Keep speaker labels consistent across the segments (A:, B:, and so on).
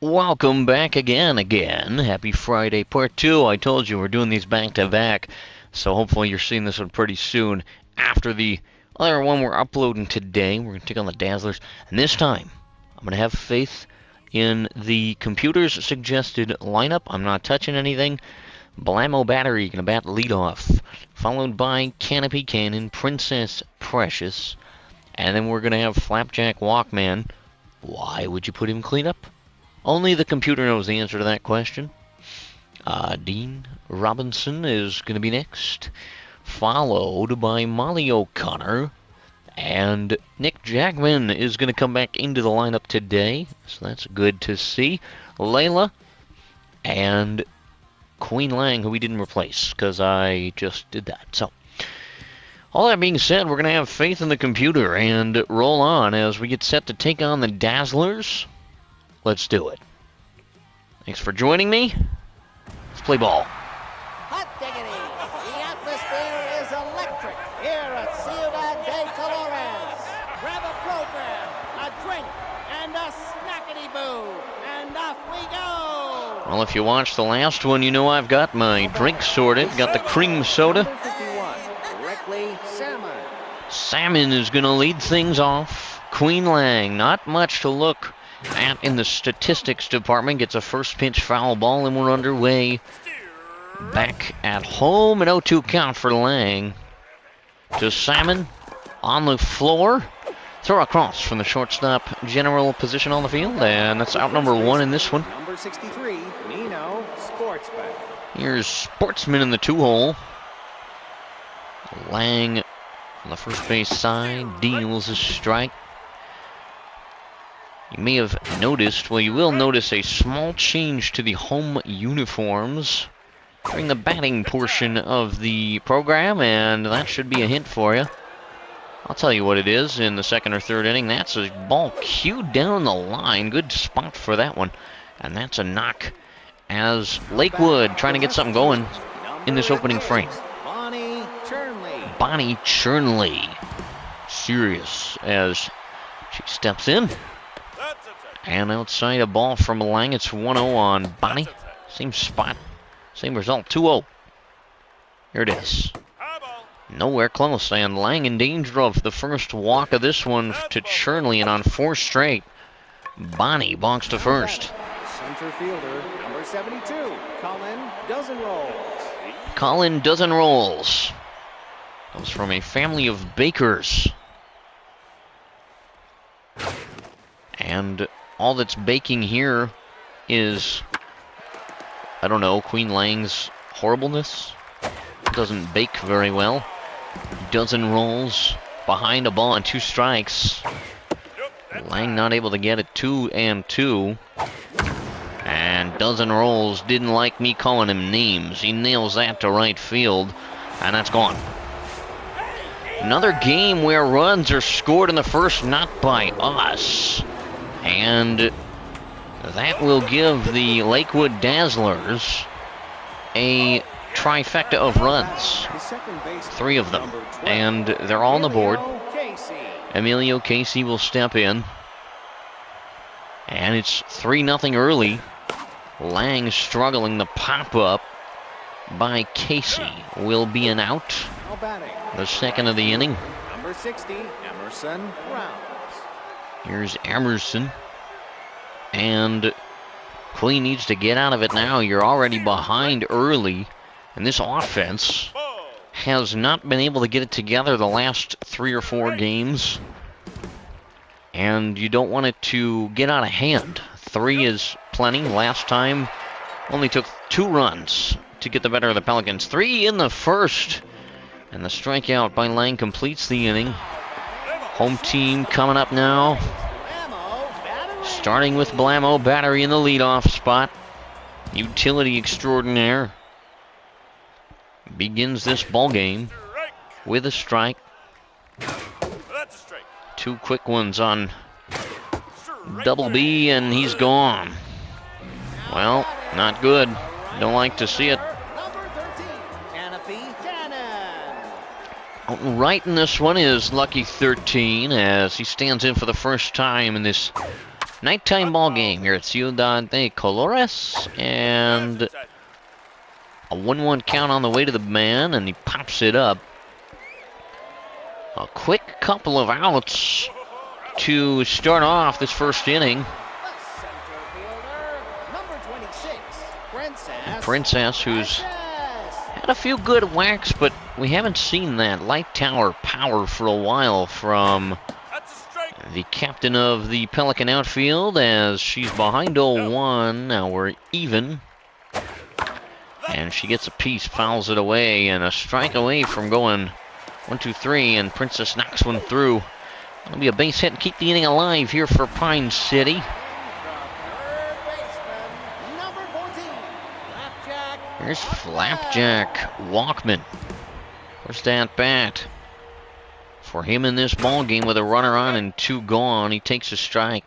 A: Welcome back again. Happy Friday, part 2. I told you we're doing these back-to-back, so hopefully you're seeing this one pretty soon after the other one we're uploading today. We're going to take on the Dazzlers, and this time I'm going to have faith in the computer's suggested lineup. I'm not touching anything. Blammo Battery going to bat leadoff, followed by Canopy Cannon, Princess Precious, and then we're going to have Flapjack Walkman. Why would you put him cleanup? Only the computer knows the answer to that question. Dean Robinson is going to be next, followed by Molly O'Connor, and Nick Jackman is going to come back into the lineup today, so that's good to see. Layla and Queen Lang, who we didn't replace, because I just did that. So, all that being said, we're going to have faith in the computer and roll on as we get set to take on the Dazzlers. Let's do it. Thanks for joining me. Let's play ball.
B: Hot diggity! The atmosphere is electric here at Ciudad de Colores. Grab a program, a drink, and a snackety-boo, and off we go!
A: Well, if you watched the last one, you know I've got my drink sorted. Got the cream soda.
B: Directly salmon.
A: Salmon is going to lead things off. Queen Lang, not much to look at in the statistics department, gets a first pitch foul ball, and we're underway. Back at home, an 0-2 count for Lang. To Salmon on the floor. Throw across from the shortstop general position on the field, and that's out number 1 in this one.
B: Number 63, Nino Sportsman.
A: Here's Sportsman in the 2-hole. Lang on the first base side deals a strike. You may have noticed, well, you will notice a small change to the home uniforms during the batting portion of the program, and that should be a hint for you. I'll tell you what it is in the second or third inning. That's a ball cued down the line. Good spot for that one. And that's a knock as Lakewood trying to get something going in this opening frame. Bonnie Chernley. Serious as she steps in. And outside a ball from Lang. It's 1-0 on Bonnie. Same spot, same result, 2-0. Here it is. Nowhere close, and Lang in danger of the first walk of this one to Chernley, and on 4 straight, Bonnie bonks to first.
B: Center fielder, number 72, Colin Dozen Rolls.
A: Colin Dozen Rolls. Comes from a family of bakers. And all that's baking here is, I don't know, Queen Lang's horribleness. Doesn't bake very well. Dozen rolls behind a ball and 2 strikes. Lang not able to get it, 2-2. And Dozen Rolls didn't like me calling him names. He nails that to right field, and that's gone. Another game where runs are scored in the first, not by us. And that will give the Lakewood Dazzlers a trifecta of runs. 3 of them. And they're all on the board. Emilio Casey will step in. And it's 3-0 early. Lang struggling. The pop-up by Casey will be an out. The second of the inning.
B: Number 60, Emerson Rounds.
A: Here's Emerson. And Queen needs to get out of it now. You're already behind early. And this offense has not been able to get it together the last 3 or 4 games. And you don't want it to get out of hand. 3 is plenty. Last time only took 2 runs to get the better of the Pelicans. 3 in the first. And the strikeout by Lang completes the inning. Home team coming up now. Starting with Blammo Battery in the leadoff spot. Utility extraordinaire. Begins this ball game with a strike. 2 quick ones on Double B, and he's gone. Well, not good. Don't like to see it. Right in this one is Lucky 13 as he stands in for the first time in this Nighttime ball game here at Ciudad de Colores, and a 1-1 count on the way to the man, and he pops it up. A quick couple of outs to start off this first inning. Princess, who's had a few good whacks, but we haven't seen that light tower power for a while from the captain of the Pelican outfield, as she's behind 0-1. Now we're even. And she gets a piece, fouls it away, and a strike away from going 1-2-3, and Princess knocks one through. It'll be a base hit and keep the inning alive here for Pine City. Here's Flapjack Walkman. First at bat for him in this ball game with a runner on and 2 gone. He takes a strike.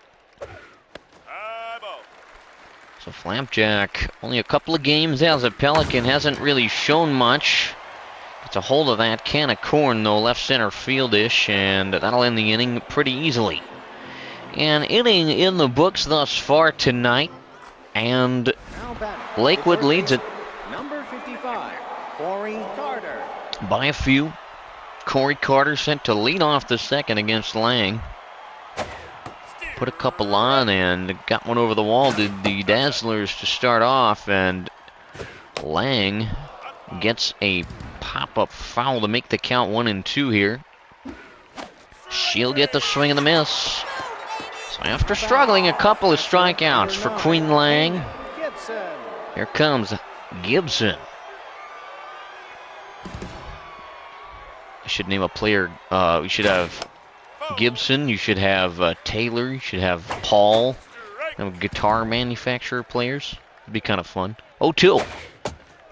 A: So Flapjack, only a couple of games as a Pelican, hasn't really shown much. Gets a hold of that can of corn, though, left center fieldish, and that'll end the inning pretty easily. An inning in the books thus far tonight, and Lakewood leads it
B: Number 55, Corey Carter.
A: by a few. Corey Carter sent to lead off the second against Lang. Put a couple on and got one over the wall to the Dazzlers to start off, and Lang gets a pop-up foul to make the count 1-2 here. She'll get the swing and the miss. So after struggling, a couple of strikeouts for Queen Lang. Here comes Gibson. I should name a player. We should have Gibson. You should have Taylor. You should have Paul. Guitar manufacturer players. It'd be kind of fun. 0-2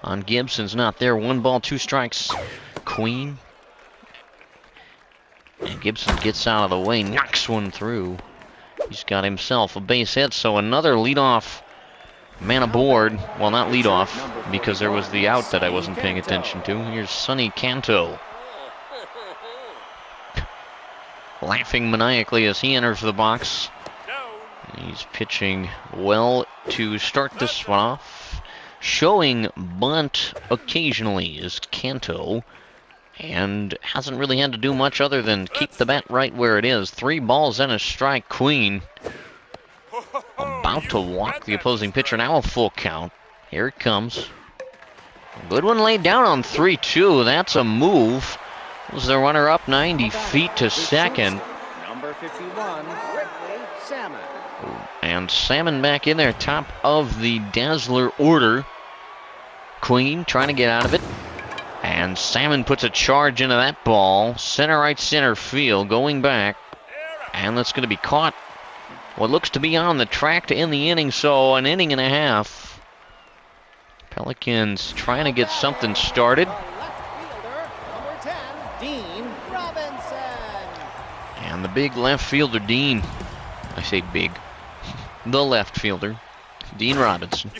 A: on Gibson's not there. 1 ball, 2 strikes. Queen. And Gibson gets out of the way, knocks one through. He's got himself a base hit, so another leadoff man aboard. Well, not leadoff, because there was the out that I wasn't paying attention to. Here's Sonny Canto, laughing maniacally as he enters the box. He's pitching well to start this one off. Showing bunt occasionally is Canto, and hasn't really had to do much other than keep the bat right where it is. 3 balls and a strike. Queen about to walk the opposing pitcher. Now a full count. Here it comes. Good one laid down on 3-2. That's a move. Was the runner up 90 feet to second.
B: Number 51, Ridley Salmon.
A: And Salmon back in there, top of the Dazzler order. Queen trying to get out of it. And Salmon puts a charge into that ball. Center right, center field, going back. And that's going to be caught. What looks to be on the track to end the inning, so an inning and a half. Pelicans trying to get something started. And the big left fielder, Dean. I say big. The left fielder, Dean Robinson,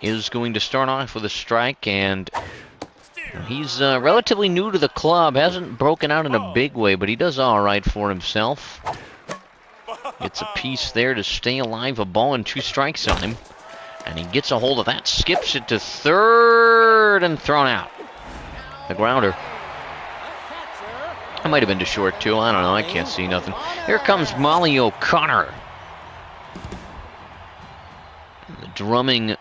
A: is going to start off with a strike, and he's relatively new to the club. Hasn't broken out in a big way, but he does all right for himself. Gets a piece there to stay alive. A ball and 2 strikes on him. And he gets a hold of that, skips it to third, and thrown out. The grounder. I might have been too short, too. I don't know. I can't see nothing. Here comes Molly O'Connor. Drumming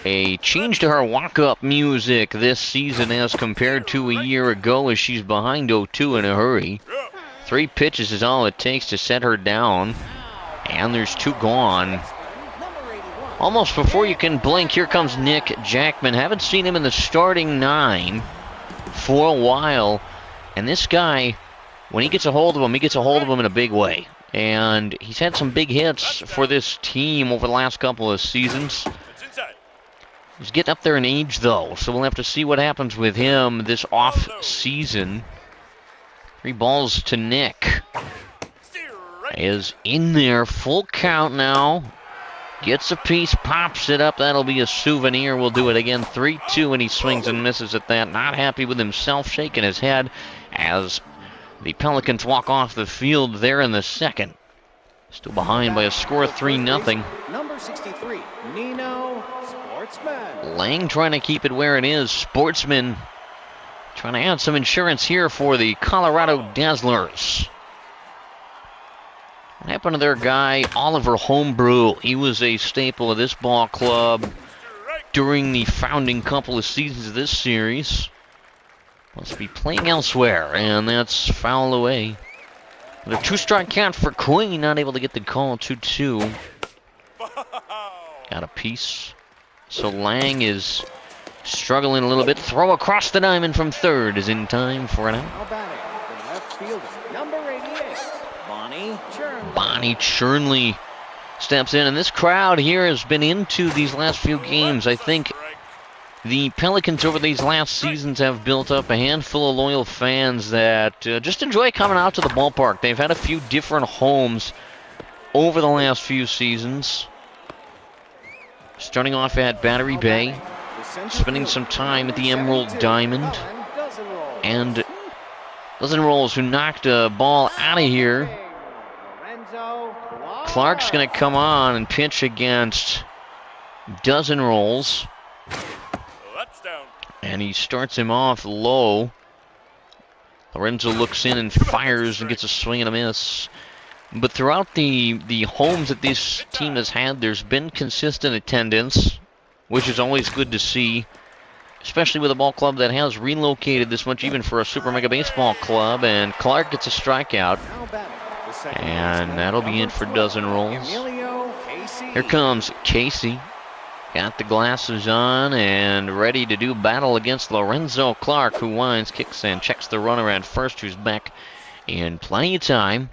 A: a change to her walk-up music this season as compared to a year ago, as she's behind 0-2 in a hurry. 3 pitches is all it takes to set her down. And there's 2 gone. Almost before you can blink, here comes Nick Jackman. Haven't seen him in the starting 9 for a while. And this guy, when he gets a hold of him, he gets a hold of him in a big way. And he's had some big hits for this team over the last couple of seasons. He's getting up there in age, though, so we'll have to see what happens with him this off season. 3 balls to Nick. Is in there, full count now. Gets a piece, pops it up. That'll be a souvenir. We'll do it again. 3-2, and he swings and misses at that. Not happy with himself, shaking his head as the Pelicans walk off the field there in the second. Still behind by a score of 3-0.
B: Number 63, Nino Sportsman.
A: Lang trying to keep it where it is. Sportsman trying to add some insurance here for the Colorado Dazzlers. What happened to their guy, Oliver Homebrew? He was a staple of this ball club during the founding couple of seasons of this series. Must be playing elsewhere, and that's foul away. The 2-strike count for Queen, not able to get the call. 2-2. Got a piece. So Lang is struggling a little bit. Throw across the diamond from third is in time for an out.
B: Now batting, the left fielder, number 88, Bonnie Chernley.
A: Bonnie Chernley steps in, and this crowd here has been into these last few games. I think the Pelicans over these last seasons have built up a handful of loyal fans that just enjoy coming out to the ballpark. They've had a few different homes over the last few seasons. Starting off at Battery Bay, spending some time at the Emerald Diamond, and Dozen Rolls, who knocked a ball out of here. Clark's going to come on and pitch against Dozen Rolls. And he starts him off low. Lorenzo looks in and fires and gets a swing and a miss. But throughout the homes that this team has had, there's been consistent attendance, which is always good to see, especially with a ball club that has relocated this much, even for a Super Mega Baseball club. And Clark gets a strikeout, and that'll be it for Dozen Rolls. Here comes Casey. Got the glasses on and ready to do battle against Lorenzo Clark, who winds, kicks, and checks the runner at first, who's back in plenty of time.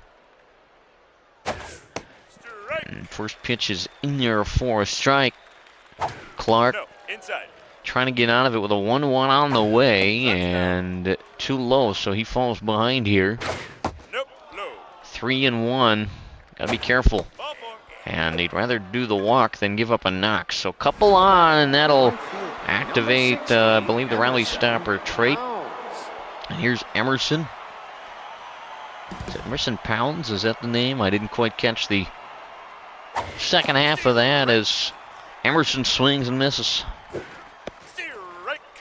A: And first pitch is in there for a strike. Clark trying to get out of it with a 1-1 on the way, and too low, so he falls behind here. 3-1. Gotta be careful. And they'd rather do the walk than give up a knock. So couple on, and that'll activate, I believe, the rally stopper trait. And here's Emerson. Is it Emerson Pounds? Is that the name? I didn't quite catch the second half of that as Emerson swings and misses.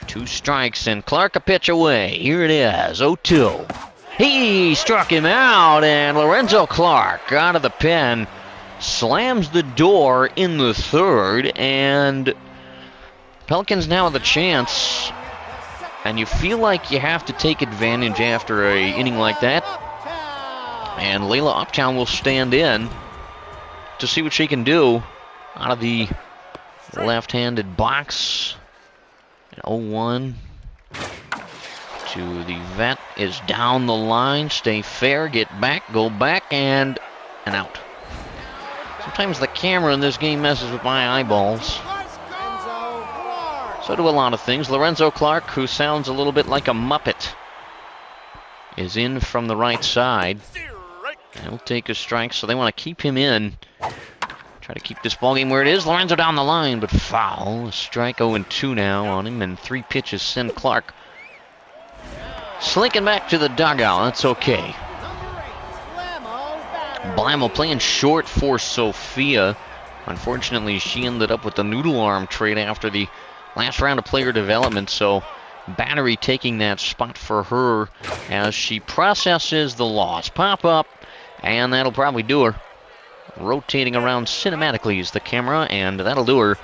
A: 2 strikes, and Clark a pitch away. Here it is, 0-2. He struck him out, and Lorenzo Clark out of the pen slams the door in the third, and Pelicans now have the chance, and you feel like you have to take advantage after a inning like that. And Layla Uptown will stand in to see what she can do out of the left-handed box. 0-1 to the vet is down the line. Stay fair, get back, go back, and an out. Sometimes the camera in this game messes with my eyeballs. So do a lot of things. Lorenzo Clark, who sounds a little bit like a Muppet, is in from the right side. And he'll take a strike, so they want to keep him in. Try to keep this ballgame where it is. Lorenzo down the line, but foul. A strike 0-2 now on him, and 3 pitches send Clark slinking back to the dugout. That's okay. Blammo playing short for Sophia. Unfortunately, she ended up with the noodle arm trade after the last round of player development, so Battery taking that spot for her as she processes the loss. Pop up, and that'll probably do her. Rotating around cinematically is the camera, and that'll do her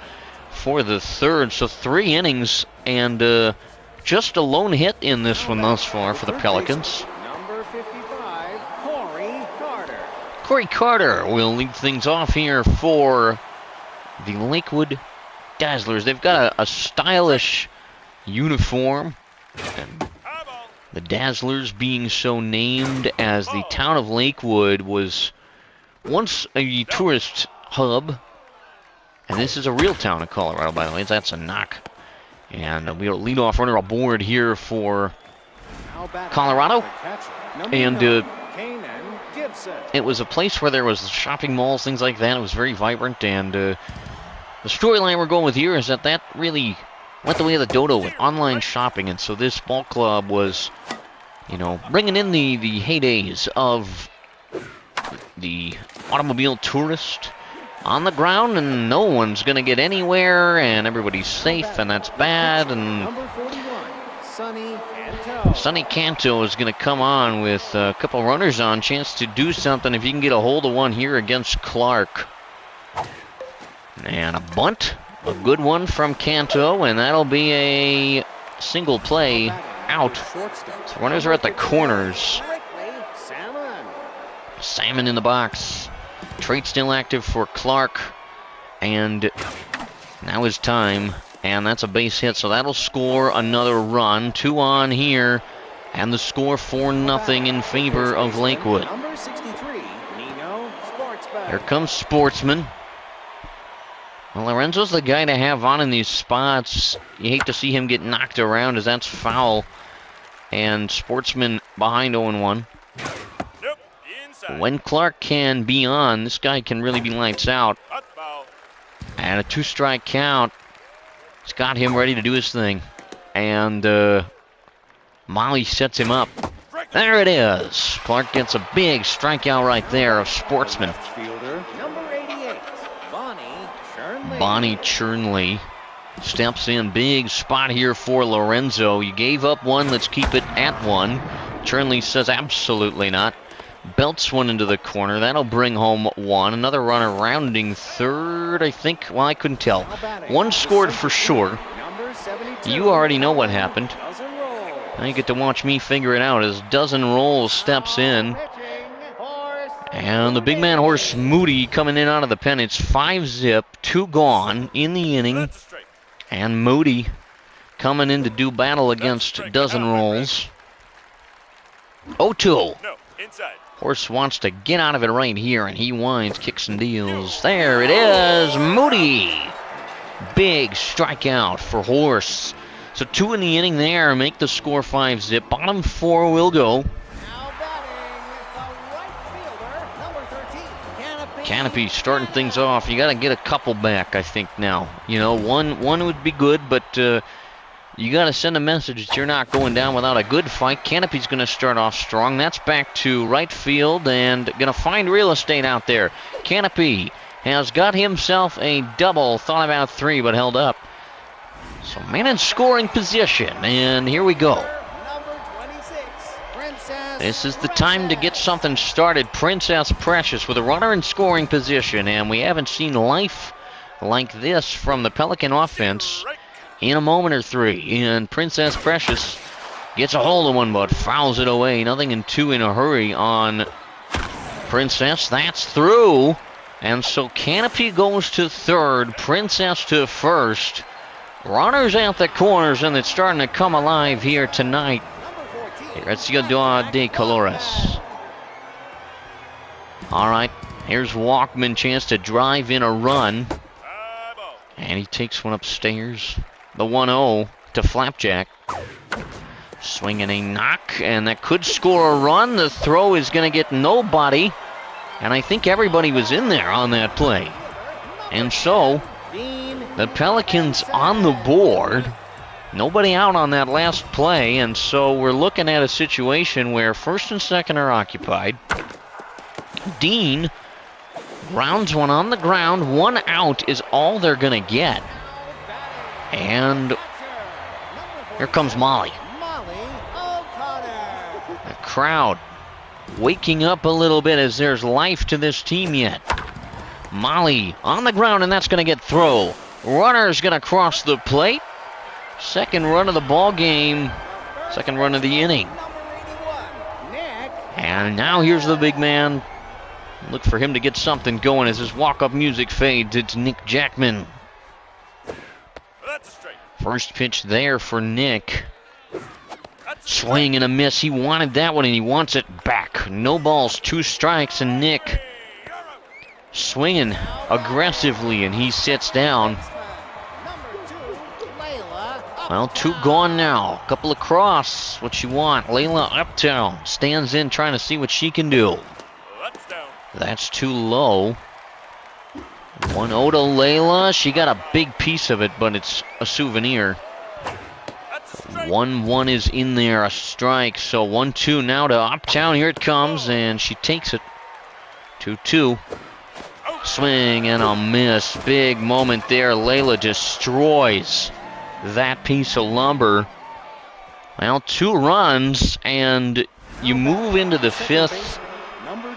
A: for the third. So 3 innings, and just a lone hit in this one thus far for the Pelicans.
B: Number 55,
A: Corey Carter will lead things off here for the Lakewood Dazzlers. They've got a stylish uniform, and the Dazzlers being so named as the town of Lakewood was once a tourist hub, and this is a real town in Colorado, by the way. That's a knock. And we got a leadoff runner aboard here for Colorado. And it was a place where there was shopping malls, things like that. It was very vibrant, and the storyline we're going with here is that really went the way of the dodo with online shopping, and so this ball club was, you know, bringing in the heydays of the automobile tourist on the ground, and no one's going to get anywhere, and everybody's safe, and that's bad. And
B: Number 41, Sonny
A: Canto is going to come on with a couple runners on, chance to do something if he can get a hold of one here against Clark. And a bunt, a good one from Canto, and that'll be a single play out. So runners are at the corners. Salmon in the box. Trait still active for Clark. And now is time. And that's a base hit, so that'll score another run. 2 on here. And the score 4-0 in favor of Lakewood. Here comes Sportsman. Well, Lorenzo's the guy to have on in these spots. You hate to see him get knocked around, as that's foul. And Sportsman behind 0-1. When Clark can be on, this guy can really be lights out. And a 2-strike count. It's got him ready to do his thing. And Molly sets him up. There it is. Clark gets a big strikeout right there of Sportsman.
B: Number 88,
A: Bonnie Chernley steps in. Big spot here for Lorenzo. You gave up one. Let's keep it at 1. Chernley says absolutely not. Belts one into the corner. That'll bring home 1. Another runner rounding third, I think. Well, I couldn't tell. 1 scored for sure. You already know what happened. Now you get to watch me figure it out as Dozen Rolls steps in. And the big man horse Moody coming in out of the pen. It's 5-zip, 2 gone in the inning. And Moody coming in to do battle against Dozen Rolls. 0-2. Horse wants to get out of it right here, and he winds, kicks and deals. There it is, Moody. Big strikeout for Horse. So 2 in the inning there, make the score 5-zip. Bottom 4 will go.
B: Now batting, the right fielder, number 13,
A: Canopy starting things off. You got to get a couple back, I think, now. You know, one would be good, but you got to send a message that you're not going down without a good fight. Canopy's going to start off strong. That's back to right field and going to find real estate out there. Canopy has got himself a double. Thought about 3, but held up. So man in scoring position, and here we go.
B: number 26, Princess
A: This is the time to get something started. Princess Precious with a runner in scoring position, and we haven't seen life like this from the Pelican offense in a moment or 3. And Princess Precious gets a hold of one, but fouls it away. Nothing in 2 in a hurry on Princess. That's through. And so Canopy goes to third, Princess to first. Runners at the corners, and it's starting to come alive here tonight. Here at Ciudad de Colores. All right, here's Walkman, chance to drive in a run. And he takes one upstairs. The 1-0 to Flapjack. Swinging a knock, and that could score a run. The throw is going to get nobody. And I think everybody was in there on that play. And so, the Pelicans on the board. Nobody out on that last play, and so we're looking at a situation where first and second are occupied. Dean rounds one on the ground. 1 out is all they're going to get. And here comes Molly. The crowd waking up a little bit as there's life to this team yet. Molly on the ground, and that's going to get throw. Runner's going to cross the plate. Second run of the ball game. Second run of the inning. And now here's the big man. Look for him to get something going as his walk-up music fades. It's Nick Jackman. First pitch there for Nick. Swing and a miss. He wanted that one, and he wants it back. No balls, 2 strikes, and Nick swinging aggressively, and he sits down. Well, 2 gone now. Couple across. What you want? Layla Uptown stands in trying to see what she can do. That's too low. 1-0 to Layla. She got a big piece of it, but it's a souvenir. 1-1 is in there, a strike. So 1-2 now to Uptown. Here it comes, and she takes it. 2-2. Swing and a miss. Big moment there. Layla destroys that piece of lumber. Well, 2 runs, and you move into the 5th,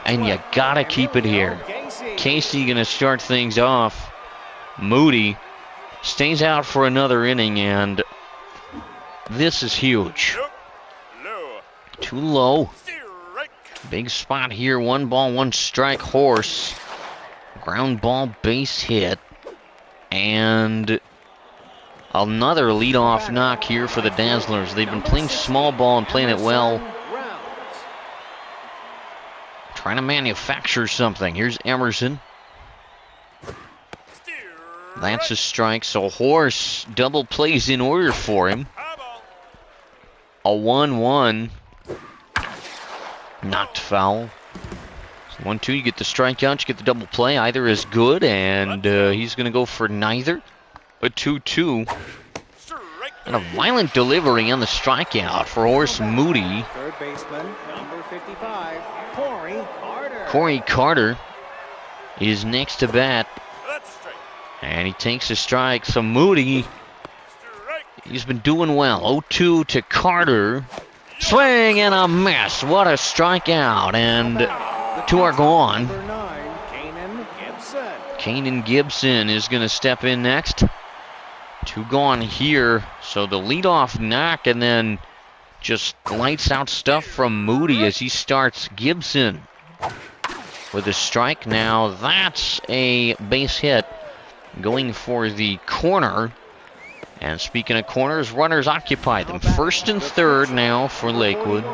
A: and you gotta keep it here. Casey gonna start things off. Moody stays out for another inning, and this is huge. Too low. Big spot here. 1 ball, 1 strike. Horse. Ground ball, base hit. And another leadoff knock here for the Dazzlers. They've been playing small ball and playing it well. Trying to manufacture something. Here's Emerson. That's a strike, so Horse double plays in order for him. A 1-1. Knocked foul. So 1-2, you get the strikeout, you get the double play. Either is good, and he's going to go for neither. A 2-2. And a violent delivery on the strikeout for Horse Moody.
B: Third baseman, number 55,
A: Corey Carter is next to bat. And he takes a strike. So Moody, he's been doing well. 0-2 to Carter. Swing and a miss. What a strikeout. And 2 are gone. Kanan Gibson is going to step in next. 2 gone here. So the leadoff knock, and then just lights out stuff from Moody as he starts. Gibson with a strike. Now that's a base hit going for the corner. And speaking of corners, runners occupy them. 1st and 3rd now for Lakewood.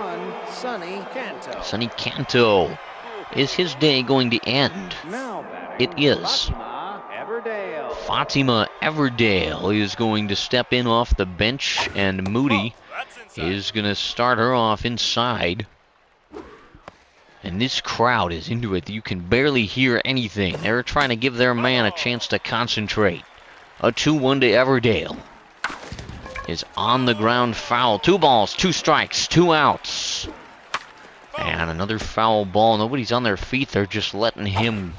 A: Sonny Canto. Is his day going to end? It is. Fatima Everdale is going to step in off the bench, and Moody is going to start her off inside. And this crowd is into it. You can barely hear anything. They're trying to give their man a chance to concentrate. A 2-1 to Everdale. Is on the ground foul. 2 balls, 2 strikes, 2 outs. And another foul ball. Nobody's on their feet. They're just letting him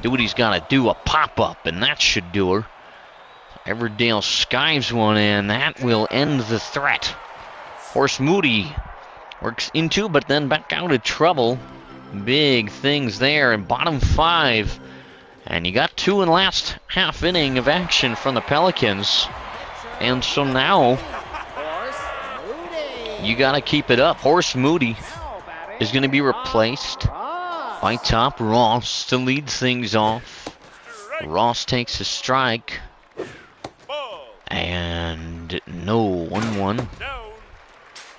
A: do what he's got to do. A pop-up, and that should do her. Everdale skies one, and that will end the threat. Horse Moody works into, but then back out of trouble. Big things there in bottom 5. And you got 2 in last half inning of action from the Pelicans. And so now you got to keep it up. Horse Moody is going to be replaced by Top Ross to lead things off. Ross takes a strike. And no, 1-1.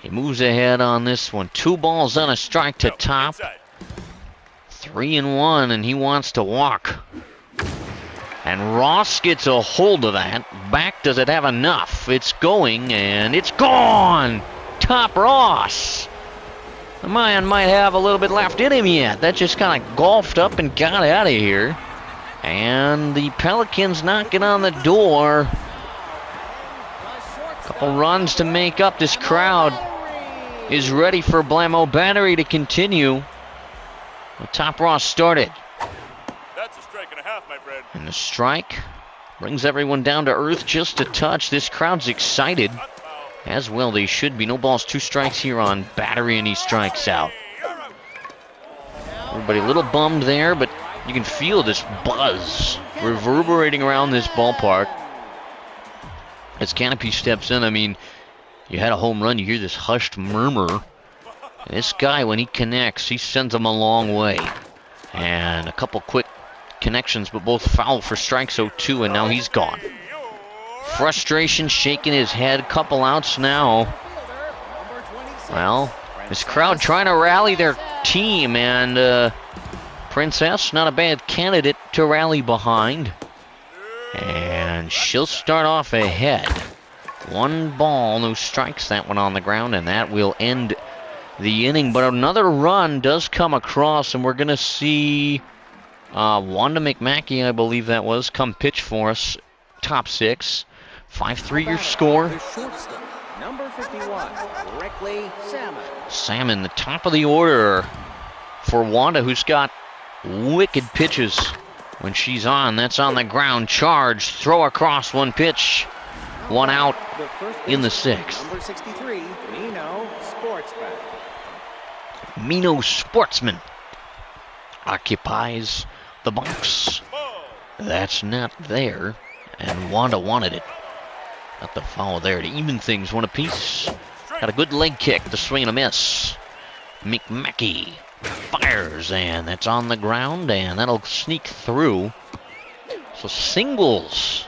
A: He moves ahead on this one. 2 balls on a strike to Top. 3-1, and he wants to walk. And Ross gets a hold of that. Back, does it have enough? It's going, and it's gone! Top Ross! The man might have a little bit left in him yet. That just kind of golfed up and got out of here. And the Pelicans knocking on the door. Couple runs to make up. This crowd is ready for Blammo Battery to continue. The Top Ross started.
C: That's a strike and a half, my friend.
A: And the strike brings everyone down to earth just a touch. This crowd's excited. As well they should be. No balls, 2 strikes here on Battery, and he strikes out. Everybody a little bummed there, but you can feel this buzz reverberating around this ballpark. As Canopy steps in, I mean, you had a home run, you hear this hushed murmur. This guy, when he connects, he sends them a long way. And a couple quick connections, but both foul for strikes 0-2, and now he's gone. Frustration, shaking his head. Couple outs now. Well, this crowd trying to rally their team, and Princess, not a bad candidate to rally behind. And she'll start off ahead. 1 ball, no strikes, that one on the ground, and that will end the inning. But another run does come across, and we're going to see Wanda McMackey, I believe that was, come pitch for us. Top 6. 5-3 your score.
B: Number 51, Reckley Salmon.
A: Salmon, the top of the order for Wanda, who's got wicked pitches when she's on. That's on the ground. Charge. Throw across. One pitch. One out in the sixth.
B: Number 63, Mino Sportsman.
A: Mino Sportsman occupies the box. That's not there. And Wanda wanted it. Got the foul there to even things. One apiece. Got a good leg kick. The swing and a miss. McMackey fires, and that's on the ground, and that'll sneak through. So singles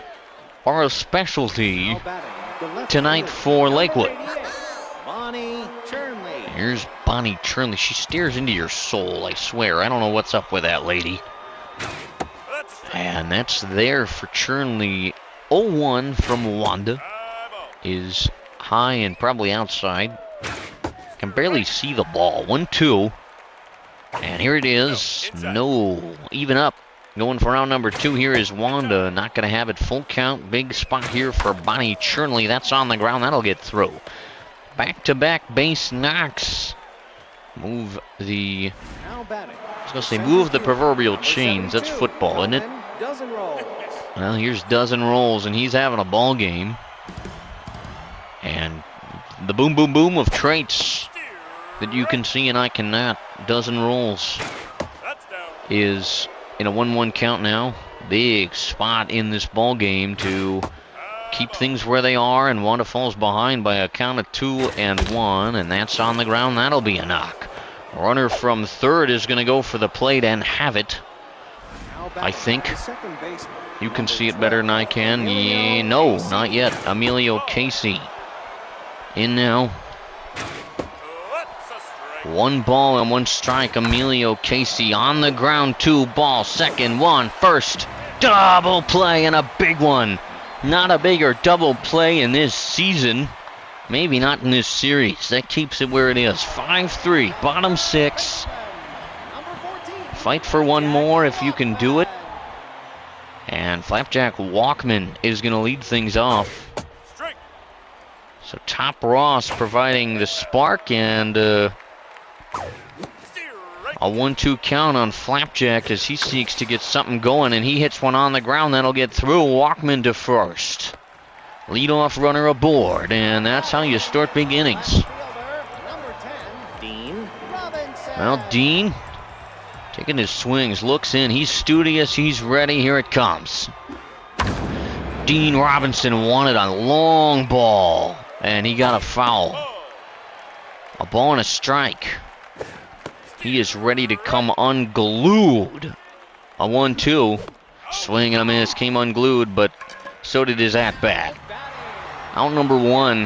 A: are a specialty tonight for Lakewood. Here's Bonnie Churnley. She stares into your soul, I swear. I don't know what's up with that lady. And that's there for Churnley. 0-1 from Wanda is high and probably outside. Can barely see the ball. 1-2. And here it is. No. Even up. Going for round number 2 here is Wanda. Not going to have it full count. Big spot here for Bonnie Churnley. That's on the ground. That'll get through. Back-to-back base knocks. Move the... I was going to say move the proverbial chains. That's football, isn't it? Well, here's Dozen Rolls, and he's having a ball game. And the boom, boom, boom of traits that you can see and I cannot. Dozen Rolls is in a 1-1 count now. Big spot in this ball game to keep things where they are, and Wanda falls behind by a count of 2-1, and that's on the ground. That'll be a knock. Runner from third is going to go for the plate and have it. I think. You can see it better than I can. Yeah, no, not yet. Emilio Casey in now. 1 ball and 1 strike. Emilio Casey on the ground. 2 ball. Second, 1, first. Double play and a big one. Not a bigger double play in this season. Maybe not in this series. That keeps it where it is. 5-3, bottom 6. Fight for one more if you can do it. And Flapjack Walkman is going to lead things off. So Top Ross providing the spark, and a 1-2 count on Flapjack as he seeks to get something going, and he hits one on the ground. That'll get through. Walkman to first. Leadoff runner aboard, and that's how you start big innings. Well, Dean taking his swings, looks in, he's studious, he's ready, here it comes. Dean Robinson wanted a long ball, and he got a foul. A ball and a strike. He is ready to come unglued. A 1-2. Swing and a miss, came unglued, but so did his at-bat. Out number 1.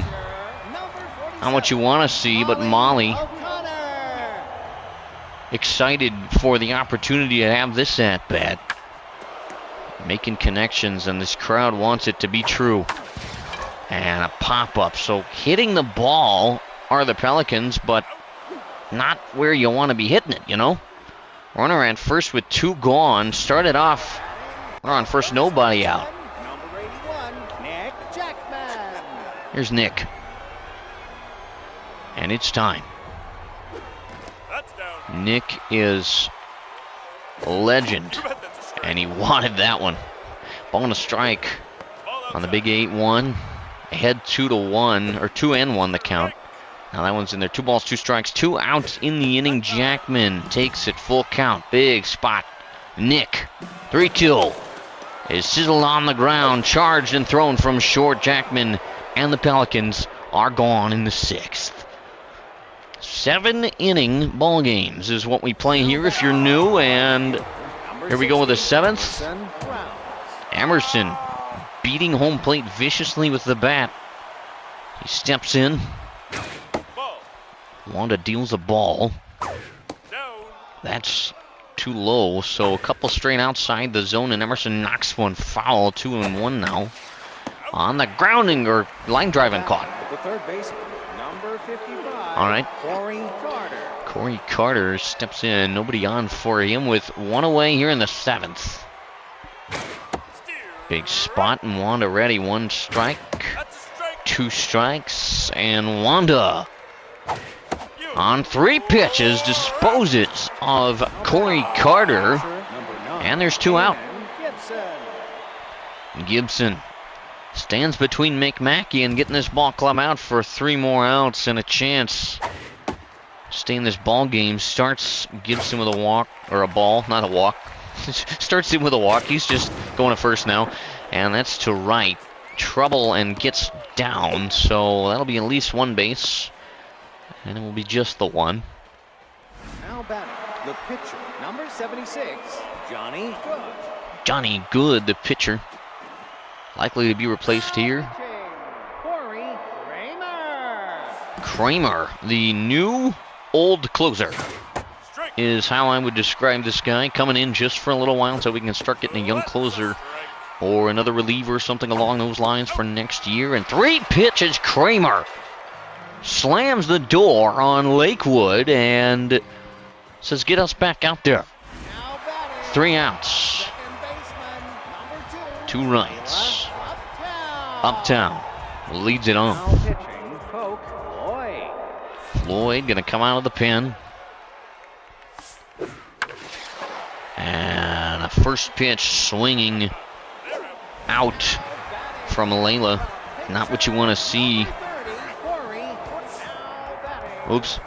A: Not what you want to see, but Molly excited for the opportunity to have this at-bat. Making connections, and this crowd wants it to be true. And a pop-up. So hitting the ball are the Pelicans, but not where you want to be hitting it, you know? Runner at first with 2 gone. Started off, we're on first, nobody out. Here's Nick. And it's time. Nick is a legend, and he wanted that one. Ball and a strike on the big 8-1. Ahead 2-1, or 2-1 the count. Now that one's in there. 2 balls, 2 strikes, 2 outs in the inning. Jackman takes it full count. Big spot. Nick, 3-2. Is sizzled on the ground, charged and thrown from short. Jackman and the Pelicans are gone in the 6th. 7-inning ball games is what we play here if you're new, and here we go with the 7th. Emerson beating home plate viciously with the bat. He steps in. Wanda deals a ball. That's too low, so a couple straight outside the zone, and Emerson knocks one foul. 2-1 now. On the grounding or line driving caught.
B: The third baseman, number 55.
A: All right.
B: Corey
A: Carter steps in. Nobody on for him with 1 away here in the 7th. Big spot, and Wanda ready. 1 strike, 2 strikes, and Wanda On 3 pitches, disposes of Corey Carter. And there's 2 out. Gibson stands between McMackey and getting this ball club out for 3 more outs and a chance to stay in this ball game. Starts Gibson with a walk, or a ball, not a walk. Starts him with a walk. He's just going to first now, and that's to right. Trouble and gets down, so that'll be at least 1 base, and it will be just the 1.
D: Now batting, the pitcher, number 76, Johnny Good.
A: Johnny Good, the pitcher, likely to be replaced here.
D: Corey Kramer.
A: Kramer, the new old closer, is how I would describe this guy. Coming in just for a little while so we can start getting a young closer or another reliever, something along those lines for next year. And 3 pitches, Kramer slams the door on Lakewood and says, get us back out there. 3 outs. 2 runs. Uptown leads it on.
D: Now pitching, Coke Floyd.
A: Floyd gonna come out of the pen. And a first pitch swinging out from Layla. Not what you want to see. Oops.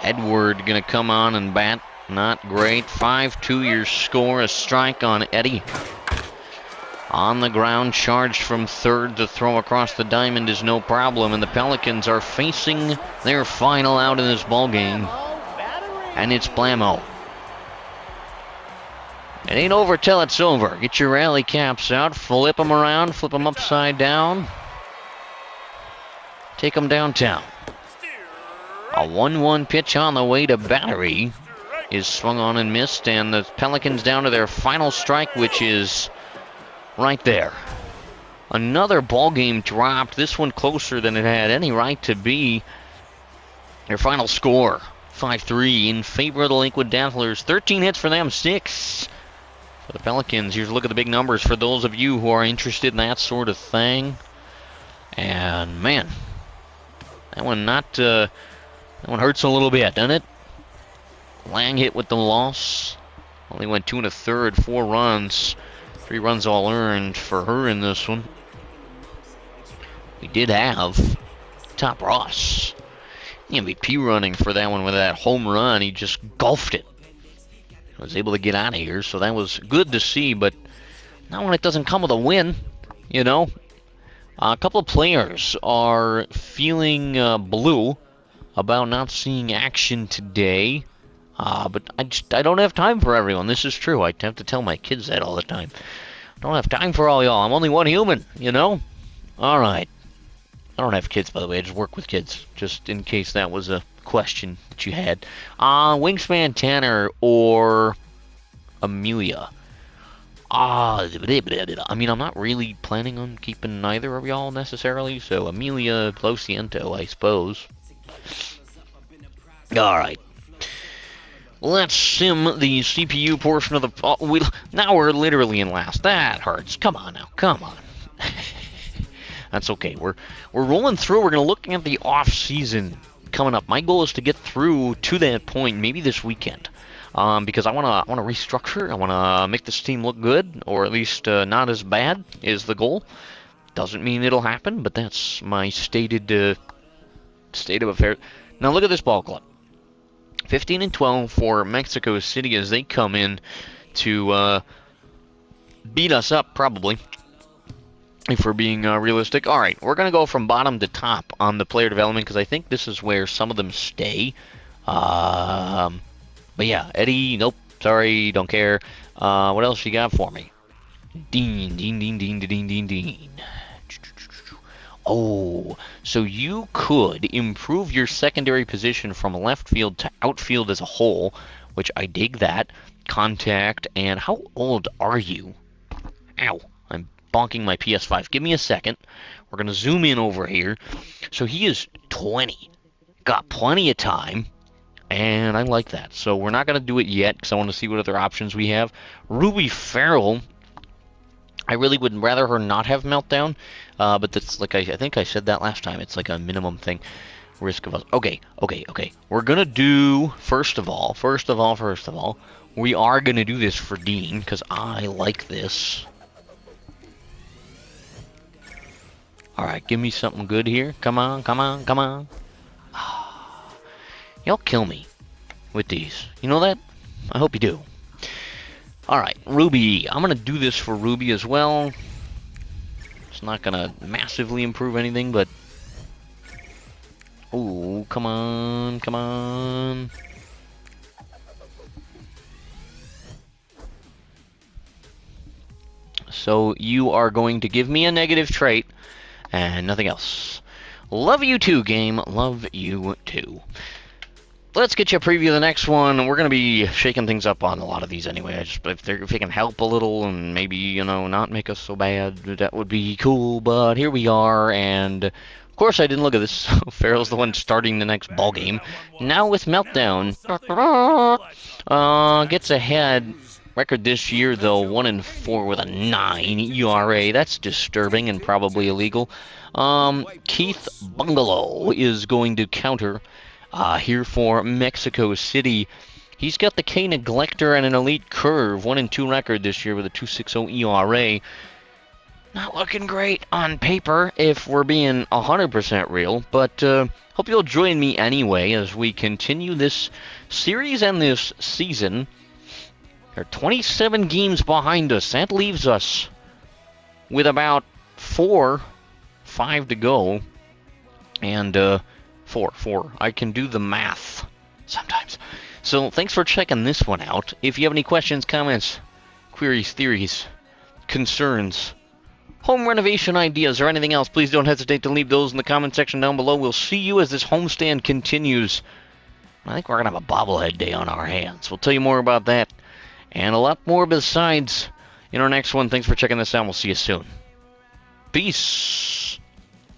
A: Edward gonna come on and bat. Not great. 5-2 your score. A strike on Eddie. On the ground, charged from third. The throw across the diamond is no problem. And the Pelicans are facing their final out in this ball game. And it's Blammo. It ain't over till it's over. Get your rally caps out. Flip them around. Flip them upside down. Take them downtown. A 1-1 pitch on the way to battery is swung on and missed. And the Pelicans down to their final strike, which is right there. Another ball game dropped. This one closer than it had any right to be. Their final score, 5-3 in favor of the Lakewood Dazzlers. 13 hits for them, 6 for the Pelicans. Here's a look at the big numbers for those of you who are interested in that sort of thing. And man, that one hurts a little bit, doesn't it? Lang hit with the loss. Only went 2 1/3, 4 runs. 3 runs all earned for her in this one. We did have Top Ross, MVP running for that one with that home run. He just golfed it. Was able to get out of here, so that was good to see, but not when it doesn't come with a win, you know. A couple of players are feeling blue about not seeing action today, but I don't have time for everyone. This is true. I have to tell my kids that all the time. I don't have time for all y'all. I'm only one human, you know. All right. I don't have kids, by the way. I just work with kids, just in case that was a question that you had. Wingspan Tanner or Amelia? I mean, I'm not really planning on keeping neither of y'all necessarily, so Amelia Lo Siento, I suppose. All right. Let's sim the CPU portion of the... now we're literally in last. That hurts. Come on now. Come on. That's okay. We're rolling through. We're going to look at the off-season coming up. My goal is to get through to that point maybe this weekend. Because I want to restructure. I want to make this team look good, or at least not as bad is the goal. Doesn't mean it'll happen, but that's my stated state of affairs. Now look at this ball club. 15-12 for Mexico City as they come in to beat us up, probably, if we're being realistic. All right, we're going to go from bottom to top on the player development because I think this is where some of them stay. But yeah, Eddie, nope, sorry, don't care. What else you got for me? Dean. Oh, so you could improve your secondary position from left field to outfield as a whole, which I dig that. Contact, and how old are you? Ow, I'm bonking my PS5. Give me a second. We're going to zoom in over here. So he is 20. Got plenty of time, and I like that. So we're not going to do it yet because I want to see what other options we have. Ruby Farrell, I really would rather her not have Meltdown, but that's like I think I said that last time. It's like a minimum thing. risk of us. Okay. We're gonna do first of all. We are gonna do this for Dean because I like this. All right, give me something good here. Come on. Y'all kill me with these. You know that? I hope you do. All right, Ruby. I'm gonna do this for Ruby as well. It's not gonna massively improve anything, but oh, come on. So you are going to give me a negative trait and nothing else. Love you too, game. Love you too. Let's get you a preview of the next one. We're going to be shaking things up on a lot of these anyway. If they can help a little and maybe, you know, not make us so bad, that would be cool. But here we are, and of course I didn't look at this. Farrell's the one starting the next ball game. Now with Meltdown, gets ahead. Record this year, though, 1-4 with a 9 ERA. That's disturbing and probably illegal. Keith Bungalow is going to counter here for Mexico City. He's got the K Neglector and an elite curve. 1-2 record this year with a 2.60 ERA. Not looking great on paper, if we're being 100% real. But hope you'll join me anyway as we continue this series and this season. There are 27 games behind us. That leaves us with about 5 to go. And 4. I can do the math sometimes. So thanks for checking this one out. If you have any questions, comments, queries, theories, concerns, home renovation ideas, or anything else, please don't hesitate to leave those in the comment section down below. We'll see you as this homestand continues. I think we're going to have a bobblehead day on our hands. We'll tell you more about that and a lot more besides in our next one. Thanks for checking this out. We'll see you soon. Peace.